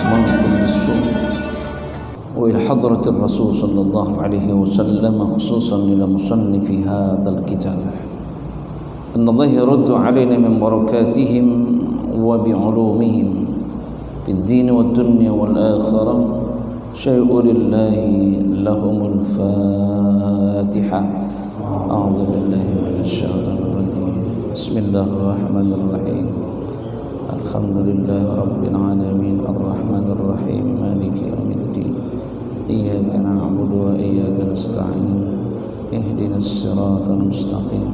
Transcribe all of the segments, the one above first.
من كل سوء، وإلى حضرة الرسول صلى الله عليه وسلم خصوصا إلى مصنف هذا الكتاب أن الله يرد علينا من بركاتهم وبعلومهم في الدين والدنيا والآخرة. شيء لله لهم الفاتحة. أعوذ بالله من الشيطان الرجيم. بسم الله الرحمن الرحيم. الحمد لله رب العالمين الرحمن الرحيم مالك يوم الدين إياك نعبد وإياك نستعين اهدنا الصراط المستقيم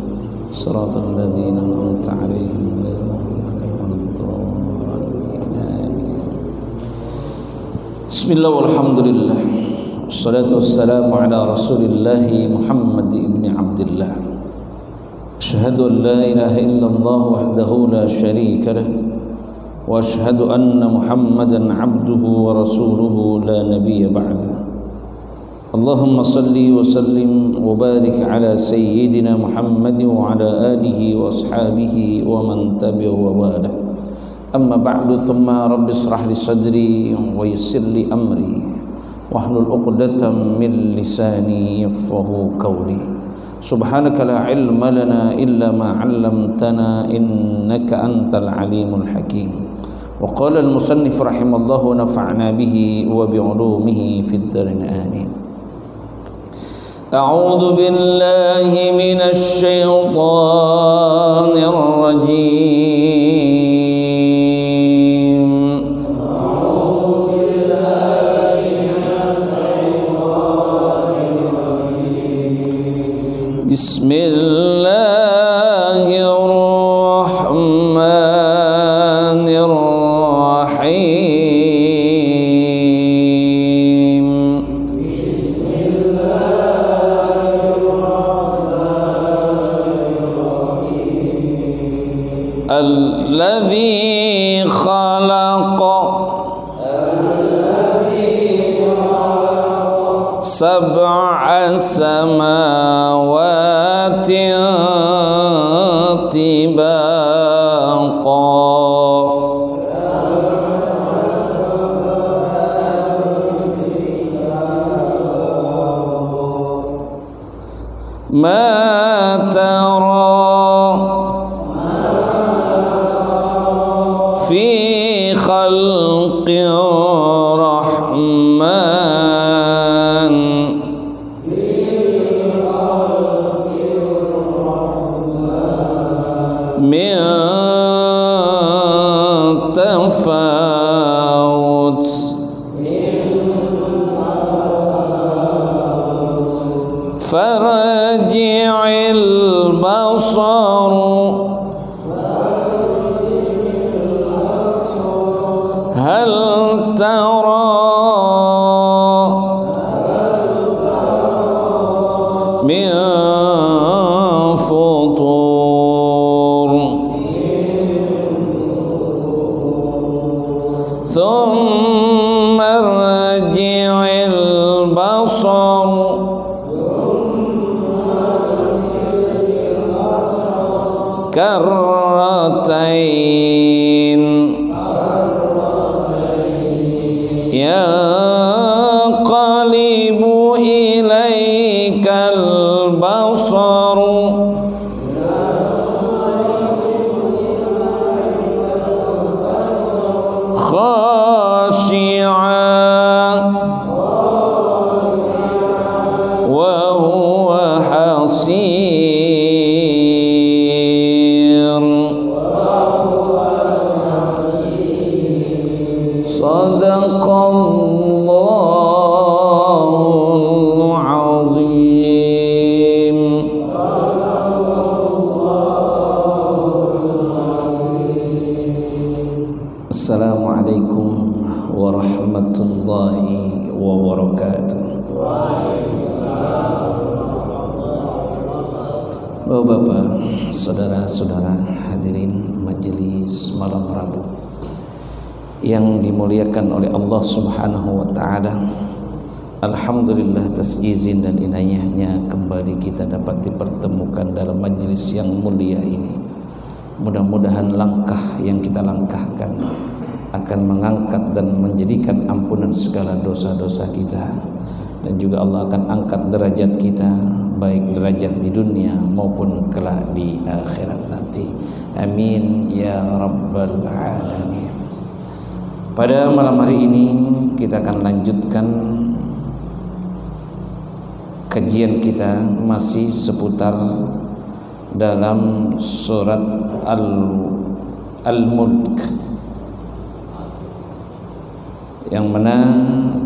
صراط الذين أنعمت عليهم غير المغضوب عليهم ولا الضالين. بسم الله والحمد لله والصلاة والسلام على رسول الله محمد بن عبد الله. أشهد أن لا إله إلا الله وحده لا شريك له وأشهد أن محمدا عبده ورسوله لا نبي بعده. اللهم صل وسلم وبارك على سيدنا محمد وعلى آله وأصحابه ومن تبعه ووالاه. أما بعد ثم رب اشرح لي صدري ويسر لي أمري واحلل عقدة من لساني يفقهوا قولي. سبحانك لا علم لنا إلا ما علمتنا إنك أنت العليم الحكيم. وقال المصنف رحمه الله ونفعنا به وبعلومه في الدارين آمين. أعوذ بالله من الشيطان الرجيم. بسم الله الرحمن الرحيم. الذي خلق سبع سماوات طباقا ما ترى في خلق الرحمن من تفاوت فرجع البصر هل ترى من فطور ثم ارجع البصر كرتين ينقلب إليك البصر خاشعا وهو حصير. صدق الله العظيم. Assalamualaikum warahmatullahi wabarakatuh. Bapak-bapak, saudara-saudara hadirin majelis malam Rabu yang dimuliakan oleh Allah Subhanahu wa taala. Alhamdulillah atas izin dan inayahnya kembali kita dapat dipertemukan dalam majelis yang mulia ini. Mudah-mudahan langkah yang kita langkahkan akan mengangkat dan menjadikan ampunan segala dosa-dosa kita, dan juga Allah akan angkat derajat kita, baik derajat di dunia maupun kelak di akhirat nanti. Amin ya rabbal alamin. Pada malam hari ini kita akan lanjutkan kajian kita masih seputar dalam surat Al-Mulk, yang mana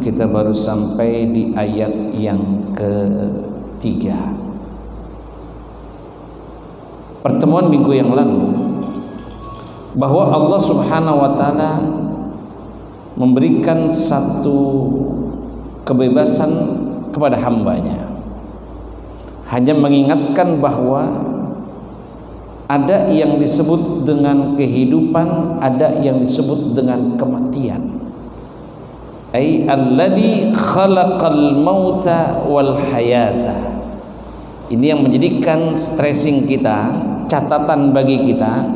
kita baru sampai di ayat yang ketiga. Pertemuan minggu yang lalu bahwa Allah Subhanahu wa ta'ala memberikan satu kebebasan kepada hambanya, hanya mengingatkan bahwa ada yang disebut dengan kehidupan, ada yang disebut dengan kematian. Ai alladzi khalaqal mauta wal hayata. Ini yang menjadikan stressing kita, catatan bagi kita,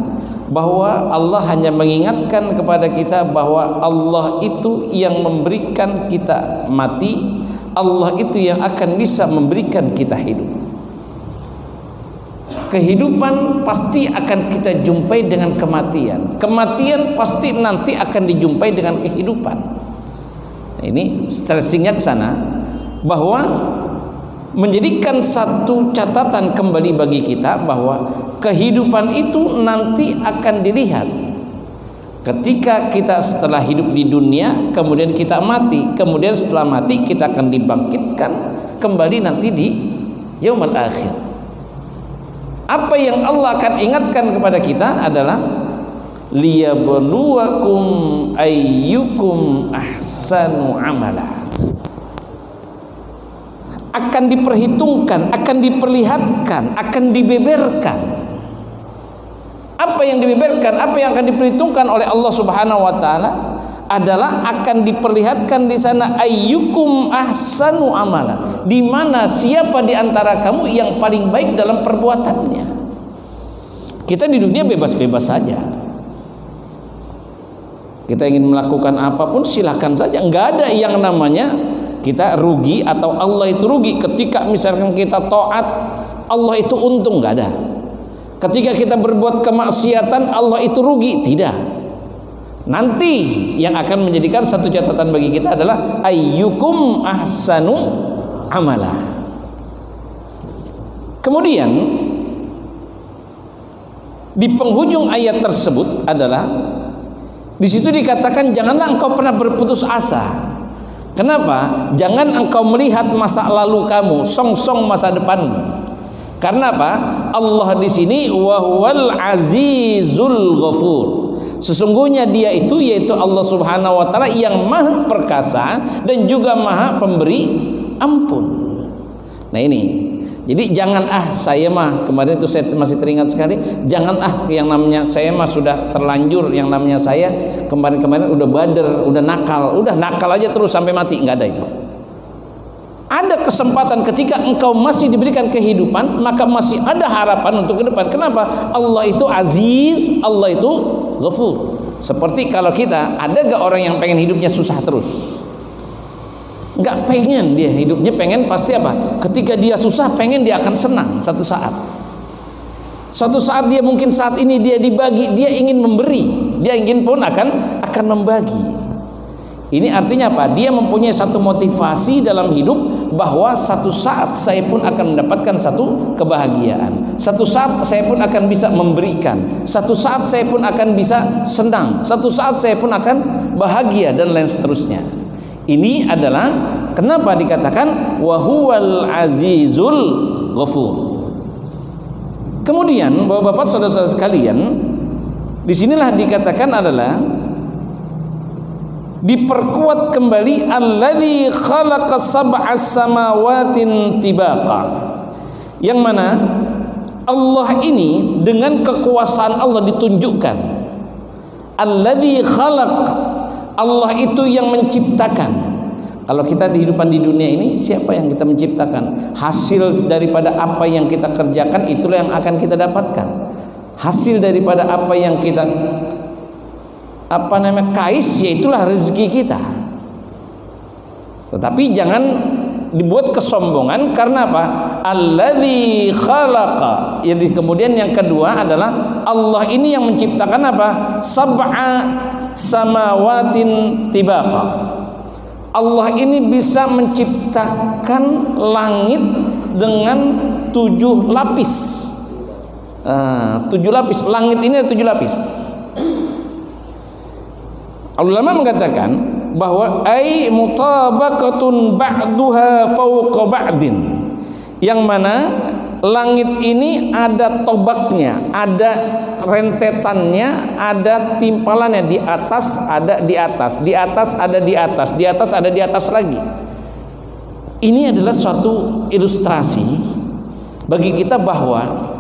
bahwa Allah hanya mengingatkan kepada kita bahwa Allah itu yang memberikan kita mati, Allah itu yang akan bisa memberikan kita hidup. Kehidupan pasti akan kita jumpai dengan kematian, kematian pasti nanti akan dijumpai dengan kehidupan. Nah, ini stressingnya ke sana, bahwa menjadikan satu catatan kembali bagi kita bahwa kehidupan itu nanti akan dilihat ketika kita setelah hidup di dunia, kemudian kita mati, kemudian setelah mati kita akan dibangkitkan kembali nanti di yaumul akhir. Apa yang Allah akan ingatkan kepada kita adalah liyabluwakum ayyukum ahsanu amala. Akan diperhitungkan, akan diperlihatkan, akan dibeberkan. Apa yang dibeberkan, apa yang akan diperhitungkan oleh Allah Subhanahu wa ta'ala adalah akan diperlihatkan di sana ayyukum ahsanu amala, di mana siapa di antara kamu yang paling baik dalam perbuatannya. Kita di dunia bebas-bebas saja. Kita ingin melakukan apapun silahkan saja, nggak ada yang namanya kita rugi atau Allah itu rugi. Ketika misalkan kita taat, Allah itu untung, nggak ada. Ketika kita berbuat kemaksiatan, Allah itu rugi, tidak. Nanti yang akan menjadikan satu catatan bagi kita adalah ayyukum ahsanu amala. Kemudian di penghujung ayat tersebut adalah di situ dikatakan janganlah engkau pernah berputus asa. Kenapa? Jangan engkau melihat masa lalu kamu, song-song masa depanmu. Karena apa? Allah di sini wahwal azizul ghafur. Sesungguhnya dia itu yaitu Allah Subhanahu wa ta'ala yang maha perkasa dan juga maha pemberi ampun. Nah ini, jadi jangan saya mah, kemarin itu saya masih teringat sekali, jangan yang namanya saya mah sudah terlanjur, yang namanya saya kemarin-kemarin udah bader, udah nakal aja terus sampai mati, nggak ada itu. Ada kesempatan ketika engkau masih diberikan kehidupan, maka masih ada harapan untuk ke depan. Kenapa? Allah itu aziz, Allah itu ghafur. Seperti kalau kita, ada gak orang yang pengen hidupnya susah terus? Nggak pengen, dia hidupnya pengen pasti apa? Ketika dia susah pengen dia akan senang satu saat. Suatu saat dia mungkin saat ini dia dibagi, dia ingin memberi, dia ingin pun akan membagi. Ini artinya apa? Dia mempunyai satu motivasi dalam hidup bahwa satu saat saya pun akan mendapatkan satu kebahagiaan. Satu saat saya pun akan bisa memberikan. Satu saat saya pun akan bisa senang. Satu saat saya pun akan bahagia dan lain seterusnya. Ini adalah kenapa dikatakan wahuwal azizul ghafur. Kemudian Bapak-bapak saudara-saudara sekalian, disinilah dikatakan adalah diperkuat kembali alladzi khalaqa sab'a samawatin tibaqa, yang mana Allah ini dengan kekuasaan Allah ditunjukkan. Alladzi khalaq, Allah itu yang menciptakan. Kalau kita di kehidupan di dunia ini, siapa yang kita menciptakan? Hasil daripada apa yang kita kerjakan itulah yang akan kita dapatkan. Hasil daripada apa yang kita kais, yaitulah rezeki kita. Tetapi jangan dibuat kesombongan, karena apa? Alladzi khalaqa. Jadi kemudian yang kedua adalah Allah ini yang menciptakan apa? Sab'a samawatin tibaqa. Allah ini bisa menciptakan langit dengan 7 lapis. 7 lapis. Langit ini ada 7 lapis. Ulama mengatakan bahwa ai mutabaqatun ba'duha fawqa ba'din, yang mana langit ini ada tobaknya, ada rentetannya, ada timpalannya, di atas ada di atas, di atas ada di atas, di atas ada di atas lagi. Ini adalah suatu ilustrasi bagi kita bahwa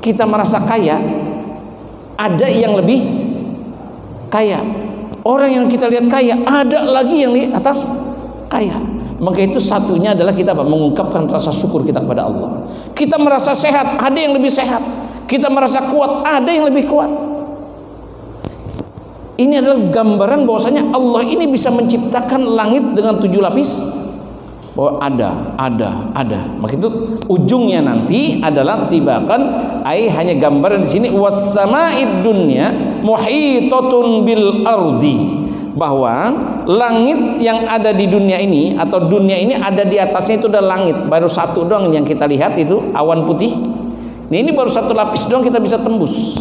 kita merasa kaya, ada yang lebih kaya. Orang yang kita lihat kaya, ada lagi yang di atas kaya. Maka itu satunya adalah kita mengungkapkan rasa syukur kita kepada Allah. Kita merasa sehat, ada yang lebih sehat. Kita merasa kuat, ada yang lebih kuat. Ini adalah gambaran bahwasanya Allah ini bisa menciptakan langit dengan 7 lapis. Bahwa ada. Maka itu ujungnya nanti adalah tibakan, hanya gambaran di sini was-sama'id dunya muhitatun bil ardi, bahwa langit yang ada di dunia ini atau dunia ini ada di atasnya itu ada langit, baru satu doang yang kita lihat itu awan putih. Ini baru satu lapis doang kita bisa tembus.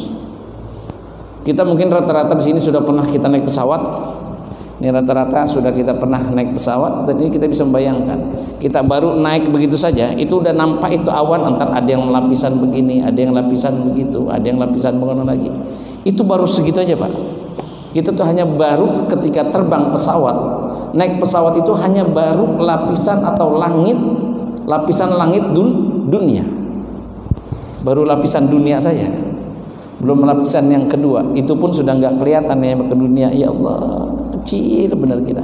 Kita mungkin rata-rata di sini sudah pernah kita naik pesawat. Ini rata-rata sudah kita pernah naik pesawat, dan ini kita bisa membayangkan. Kita baru naik begitu saja, itu udah nampak itu awan, antar ada yang lapisan begini, ada yang lapisan begitu, ada yang lapisan bagaimana lagi. Itu baru segitu aja Pak. Kita tuh hanya baru ketika terbang pesawat, naik pesawat itu hanya baru lapisan atau langit, lapisan langit dunia. Baru lapisan dunia saja. Belum lapisan yang kedua, itu pun sudah nggak kelihatan yang ke dunia. Ya Allah, kecil benar kita.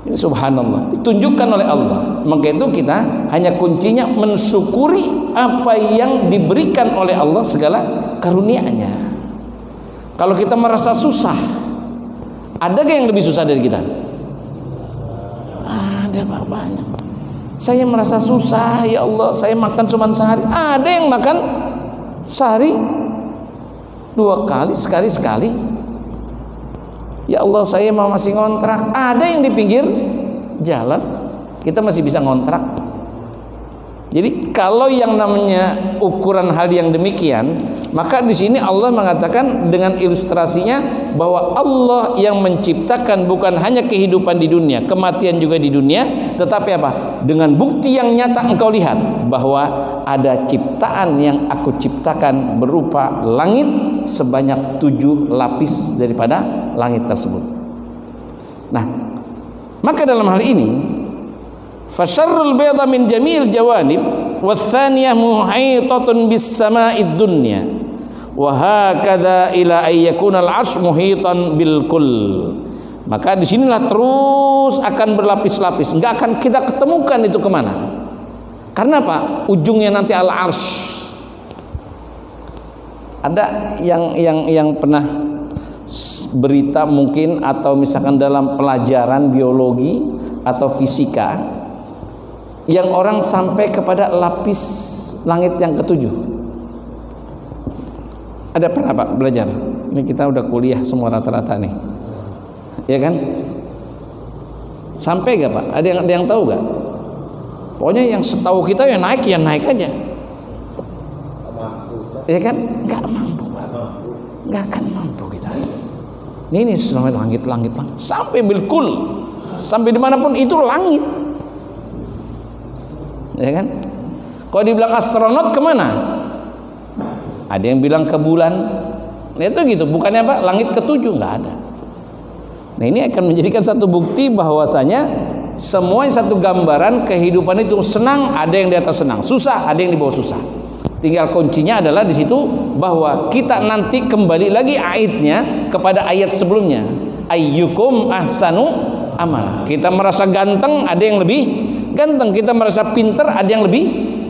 Ini subhanallah, ditunjukkan oleh Allah. Maka itu kita hanya kuncinya mensyukuri apa yang diberikan oleh Allah segala karunia-Nya. Kalau kita merasa susah, ada gak yang lebih susah dari kita? Ada Pak, banyak. Saya merasa susah, ya Allah, saya makan cuma sehari. Ada yang makan sehari 2 kali, sekali. Ya Allah, saya masih ngontrak. Ada yang di pinggir jalan, kita masih bisa ngontrak. Jadi kalau yang namanya ukuran hal yang demikian, maka di sini Allah mengatakan dengan ilustrasinya bahwa Allah yang menciptakan bukan hanya kehidupan di dunia, kematian juga di dunia, tetapi apa? Dengan bukti yang nyata engkau lihat bahwa ada ciptaan yang aku ciptakan berupa langit sebanyak 7 lapis daripada langit tersebut. Nah, maka dalam hal ini fasyarrul bayda min jamil jawanib wathaniyah muhitatun bis sama'id dunya wa hakadha ila ayyakuna al-'arsy muhitan bil kull. Maka disinilah terus akan berlapis-lapis, enggak akan kita ketemukan itu kemana. Karena apa? Ujungnya nanti al-'arsy. Ada yang pernah berita mungkin atau misalkan dalam pelajaran biologi atau fisika, yang orang sampai kepada lapis langit yang ke-7. Ada pernah Pak belajar? Ini kita udah kuliah semua rata-rata nih, ya kan? Sampai gak Pak? Ada yang tahu gak? Pokoknya yang setahu kita ya naik aja, ya kan? Nggak mampu, nggak akan mampu kita. Ini selama langit sampai bilkul, sampai dimanapun itu langit. Ya kan? Kalau dibilang astronot kemana? Ada yang bilang ke bulan. Nah itu gitu, bukannya apa? Langit ke-7 nggak ada. Nah ini akan menjadikan satu bukti bahwasanya semua satu gambaran kehidupan itu senang, ada yang di atas senang, susah, ada yang di bawah susah. Tinggal kuncinya adalah di situ bahwa kita nanti kembali lagi aitnya kepada ayat sebelumnya. Ayyukum ahsanu amala. Kita merasa ganteng, ada yang lebih ganteng. Kita merasa pinter, ada yang lebih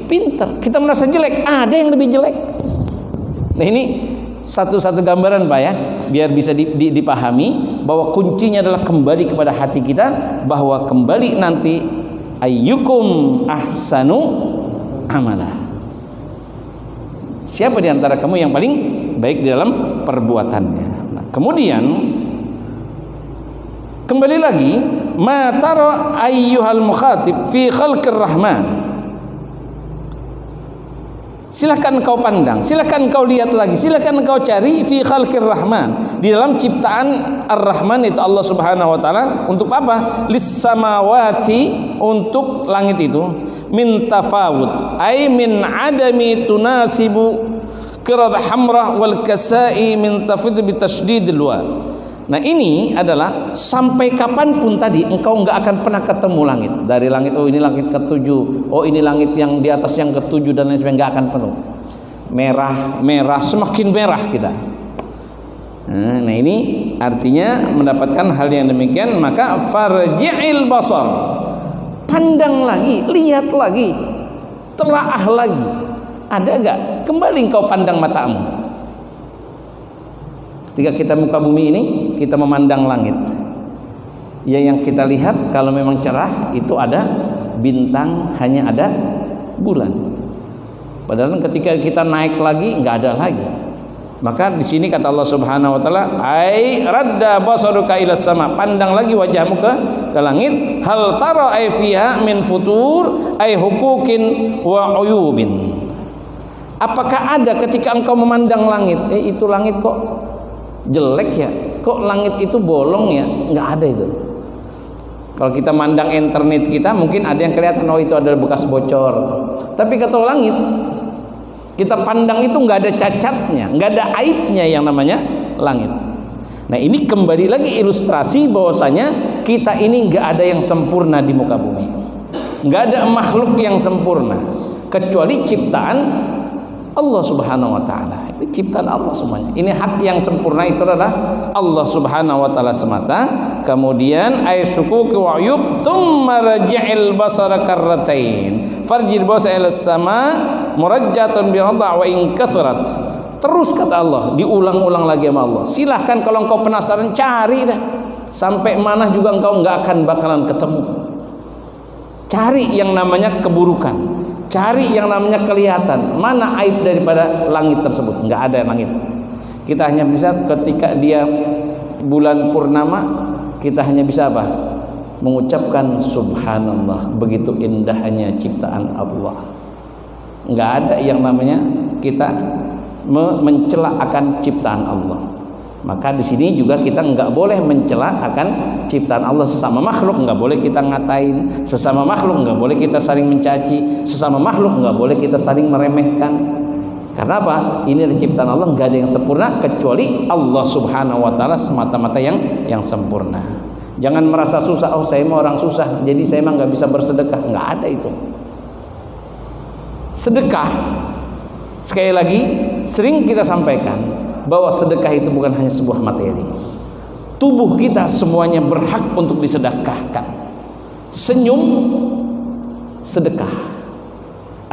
pinter. Kita merasa jelek, ada yang lebih jelek. Nah ini satu-satu gambaran Pak ya, biar bisa dipahami bahwa kuncinya adalah kembali kepada hati kita, bahwa kembali nanti ayyukum ahsanu amala. Siapa di antara kamu yang paling baik di dalam perbuatannya. Nah, kemudian kembali lagi, ma tara ayyuhal mukhatib fi khalqir rahman. Silakan kau pandang, silakan kau lihat lagi, silakan kau cari fi khalqir rahman, di dalam ciptaan ar-rahman itu Allah Subhanahu wa taala. Untuk apa? Lis samawati, untuk langit itu, min tafawut ay min adami tunasibu qirad hamrah wal kasai min tafid bi tasydidil wa. Nah ini adalah sampai kapanpun tadi engkau nggak akan pernah ketemu langit. Dari langit, oh ini langit ketujuh, oh ini langit yang di atas yang ketujuh dan lain sebagainya, nggak akan penuh. Merah, semakin merah kita. Nah ini artinya mendapatkan hal yang demikian, maka farji'il basar, pandang lagi, lihat lagi, telaah lagi. Ada nggak? Kembali engkau pandang matamu. Ketika kita muka bumi ini, kita memandang langit, ya yang kita lihat kalau memang cerah itu ada bintang, hanya ada bulan. Padahal ketika kita naik lagi nggak ada lagi. Maka di sini kata Allah Subhanahu wa taala, ai radda basaruka ila sama, pandang lagi wajahmu ke langit, hal tara ai fiha min futur ai hukukin wa uyubin. Apakah ada ketika engkau memandang langit, itu langit kok jelek ya, kok langit itu bolong ya? Nggak ada itu. Kalau kita mandang internet kita, mungkin ada yang kelihatan, oh itu ada bekas bocor. Tapi kata langit, kita pandang itu nggak ada cacatnya, nggak ada aibnya yang namanya langit. Nah ini kembali lagi ilustrasi bahwasanya kita ini nggak ada yang sempurna di muka bumi, nggak ada makhluk yang sempurna kecuali ciptaan Allah Subhanahu wa taala. Ini ciptaan Allah semuanya. Ini hak yang sempurna itu adalah Allah Subhanahu wa taala semata. Kemudian ay syukuki wa uyub thumma raji'il basara karratain. Farjil basara ila sama murajjatun bi Allah wa in kathrat. Terus kata Allah, diulang-ulang lagi sama Allah. Silahkan kalau engkau penasaran, cari dah. Sampai mana juga engkau enggak akan bakalan ketemu. Cari yang namanya keburukan. Cari yang namanya kelihatan. Mana aib daripada langit tersebut? Enggak ada langit. Kita hanya bisa ketika dia bulan purnama, kita hanya bisa apa? Mengucapkan subhanallah. Begitu indahnya ciptaan Allah. Enggak ada yang namanya kita mencela akan ciptaan Allah. Maka di sini juga kita nggak boleh mencela akan ciptaan Allah. Sesama makhluk nggak boleh kita ngatain, sesama makhluk nggak boleh kita saling mencaci, sesama makhluk nggak boleh kita saling meremehkan. Karena apa? Ini adalah ciptaan Allah, nggak ada yang sempurna kecuali Allah Subhanahu wa taala semata-mata yang sempurna. Jangan merasa susah, oh saya mau orang susah, jadi saya mah nggak bisa bersedekah. Nggak ada itu. Sedekah, sekali lagi sering kita sampaikan bahwa sedekah itu bukan hanya sebuah materi. Tubuh kita semuanya berhak untuk disedekahkan. Senyum sedekah,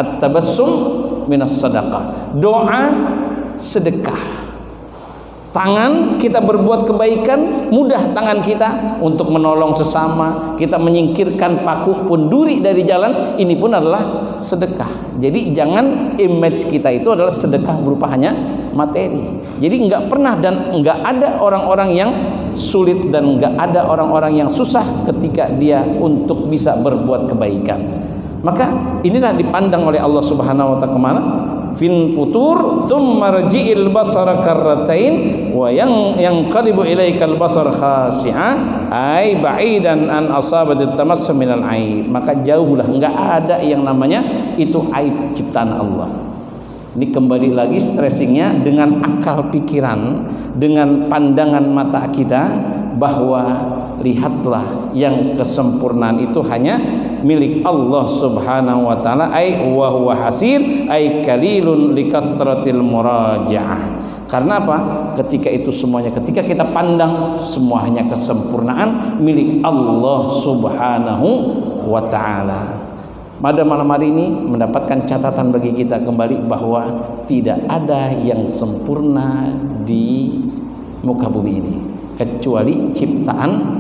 at-tabassum minas sedekah, doa sedekah. Tangan kita berbuat kebaikan, mudah tangan kita untuk menolong sesama, kita menyingkirkan paku pun duri dari jalan, ini pun adalah sedekah. Jadi jangan image kita itu adalah sedekah berupa hanya materi. Jadi nggak pernah dan nggak ada orang-orang yang sulit dan nggak ada orang-orang yang susah ketika dia untuk bisa berbuat kebaikan. Maka inilah dipandang oleh Allah Subhanahu wa taala kemana? Fin futur thumma rji'il basara karratain wa yang qalibu ilaikal basar khashi'a ay ba'idan an asabatit tamassum minal aib. Maka jauhlah, enggak ada yang namanya itu aib ciptaan Allah. Ini kembali lagi stressingnya dengan akal pikiran, dengan pandangan mata kita, bahwa lihatlah yang kesempurnaan itu hanya milik Allah Subhanahu wa taala, ai wa huwa hasir ai qalilun likatratil murajaah. Karena apa? Ketika itu semuanya, ketika kita pandang semuanya kesempurnaan milik Allah Subhanahu wa taala. Pada malam hari ini mendapatkan catatan bagi kita kembali bahwa tidak ada yang sempurna di muka bumi ini kecuali ciptaan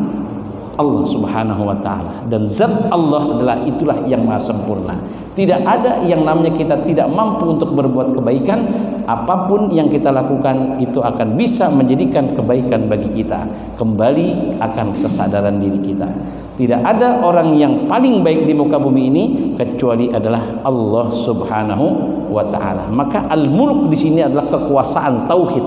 Allah Subhanahu wa taala, dan zat Allah itulah yang maha sempurna. Tidak ada yang namanya kita tidak mampu untuk berbuat kebaikan. Apapun yang kita lakukan itu akan bisa menjadikan kebaikan bagi kita. Kembali akan kesadaran diri kita. Tidak ada orang yang paling baik di muka bumi ini kecuali adalah Allah Subhanahu wa taala. Maka al-mulk di sini adalah kekuasaan tauhid.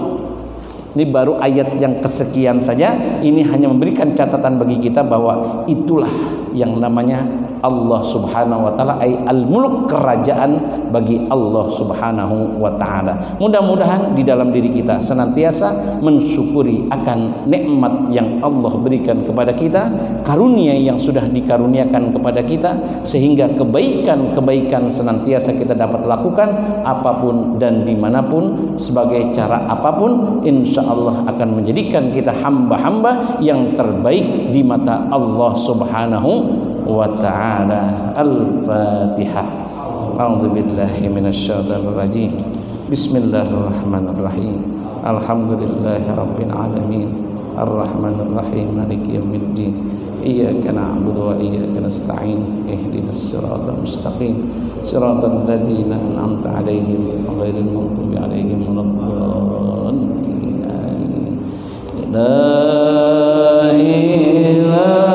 Ini baru ayat yang kesekian saja. Ini hanya memberikan catatan bagi kita bahwa itulah yang namanya Allah Subhanahu wa taala, ay al-mulk, kerajaan bagi Allah Subhanahu wa taala. Mudah-mudahan di dalam diri kita senantiasa mensyukuri akan nikmat yang Allah berikan kepada kita, karunia yang sudah dikaruniakan kepada kita, sehingga kebaikan-kebaikan senantiasa kita dapat lakukan apapun dan dimanapun, sebagai cara apapun, insya Allah akan menjadikan kita hamba-hamba yang terbaik di mata Allah Subhanahu wa ta'ala. Al-Fatihah. A'udzu billahi minasyaitonir rajim. Bismillahirrahmanirrahim. Alhamdulillahi rabbil alamin. Ar-Rahmanir Rahim. Maliki yaumiddin. Iyyaka na'budu wa iyyaka nasta'in. Ihdinas siratal mustaqim. Siratal ladzina an'amta 'alaihim ghairil maghdubi 'alaihim waladdallin. La ilaha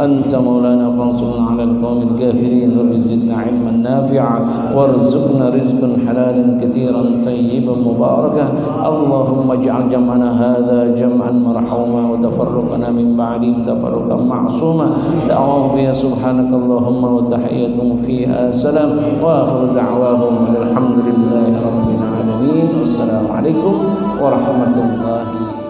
أنت مولانا فانصرنا على القوم الكافرين رب زدنا علما نافعا وارزقنا رزقا حلالا كثيرا طيبا مباركا اللهم اجعل جمعنا هذا جمعا مرحوما وتفرقنا من بعده تفرقا معصوما دعواهم فيها سبحانك اللهم وتحيتهم فيها سلام واخر دعواهم الحمد لله رب العالمين والسلام عليكم ورحمة الله